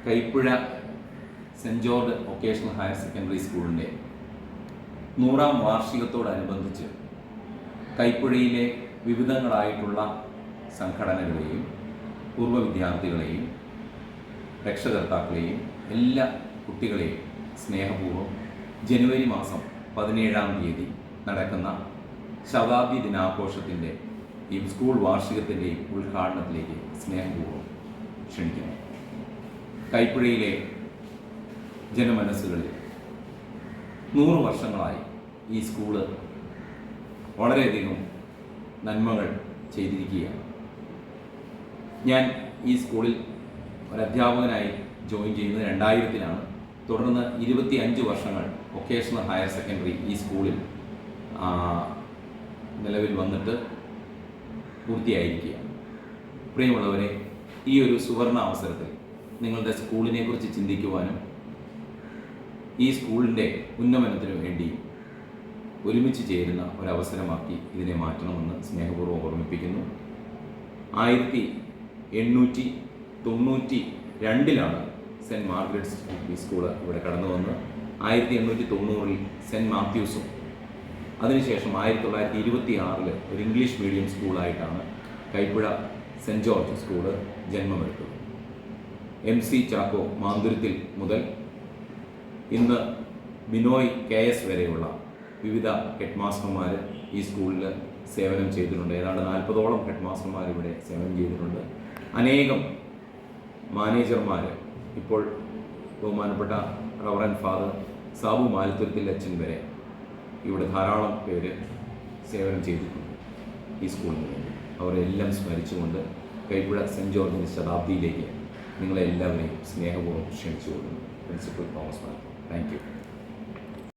Kaipuzha saint George vocational higher secondary സ്കൂളിൻ്റെ 100ാം വാർഷികത്തോടനുബന്ധിച്ച് കൈപ്പുഴയിലെ വിവിധങ്ങളായിട്ടുള്ള സംഘടനകളെയും പൂർവ്വ വിദ്യാർത്ഥികളെയും രക്ഷകർത്താക്കളെയും എല്ലാ കുട്ടികളെയും സ്നേഹപൂർവ്വം ജനുവരി മാസം 17ാം തീയതി നടക്കുന്ന ശതാബ്ദി ദിനാഘോഷത്തിൻ്റെ ഈ സ്കൂൾ വാർഷികത്തിൻ്റെയും ഉദ്ഘാടനത്തിലേക്ക് സ്നേഹപൂർവ്വം ക്ഷണിക്കുന്നു. കൈപ്പുഴയിലെ ജനമനസ്സുകളിൽ 100 വർഷങ്ങളായി ഈ സ്കൂള് വളരെയധികം നന്മകൾ ചെയ്തിരിക്കുകയാണ്. ഞാൻ ഈ സ്കൂളിൽ ഒരു അധ്യാപകനായി ജോയിൻ ചെയ്യുന്നത് 2000-ലാണ്. തുടർന്ന് 25 വർഷങ്ങൾ വൊക്കേഷണൽ ഹയർ സെക്കൻഡറി ഈ സ്കൂളിൽ നിലവിൽ വന്നിട്ട് പൂർത്തിയായിരിക്കുകയാണ്. പ്രിയമുള്ളവരെ, ഈ ഒരു സുവർണ അവസരത്തിൽ നിങ്ങളുടെ സ്കൂളിനെ കുറിച്ച് ചിന്തിക്കുവാനും ഈ സ്കൂളിൻ്റെ ഉന്നമനത്തിനു വേണ്ടി ഒരുമിച്ച് ചേരുന്ന ഒരവസരമാക്കി ഇതിനെ മാറ്റണമെന്ന് സ്നേഹപൂർവ്വം ഓർമ്മിപ്പിക്കുന്നു. 1892-ലാണ് സെൻറ്റ് മാർഗ്രറ്റ്സ് സ്കൂള് ഇവിടെ കടന്നു വന്ന് 1890-ൽ സെൻറ്റ് മാത്യൂസും അതിനുശേഷം 1926 ഒരു ഇംഗ്ലീഷ് മീഡിയം സ്കൂളായിട്ടാണ് കൈപ്പുഴ സെൻറ്റ് ജോർജ് സ്കൂള് ജന്മമെടുത്തത്. MC ചാക്കോ മാന്തുരുത്തിൽ മുതൽ ഇന്ന് ബിനോയ് KS വരെയുള്ള വിവിധ ഹെഡ് മാസ്റ്റർമാർ ഈ സ്കൂളിൽ സേവനം ചെയ്തിട്ടുണ്ട്. ഏതാണ്ട് 40ഓളം ഹെഡ് മാസ്റ്റർമാർ ഇവിടെ സേവനം ചെയ്തിട്ടുണ്ട്. അനേകം മാനേജർമാർ, ഇപ്പോൾ ബഹുമാനപ്പെട്ട റവറൻ ഫാദർ സാബു മാലത്തുരുത്തിൽ അച്ഛൻ വരെ ഇവിടെ ധാരാളം പേര് സേവനം ചെയ്തിട്ടുണ്ട് ഈ സ്കൂളിന് വേണ്ടി. അവരെല്ലാം സ്മരിച്ചുകൊണ്ട് കൈപ്പുഴ സെൻറ്റ് ജോർജിൻ്റെ ശതാബ്ദിയിലേക്ക് നിങ്ങളെല്ലാവരെയും സ്നേഹപൂർവ്വം ക്ഷണിച്ചു കൊടുക്കുന്നു. Principal Thomas Mar. Thank you.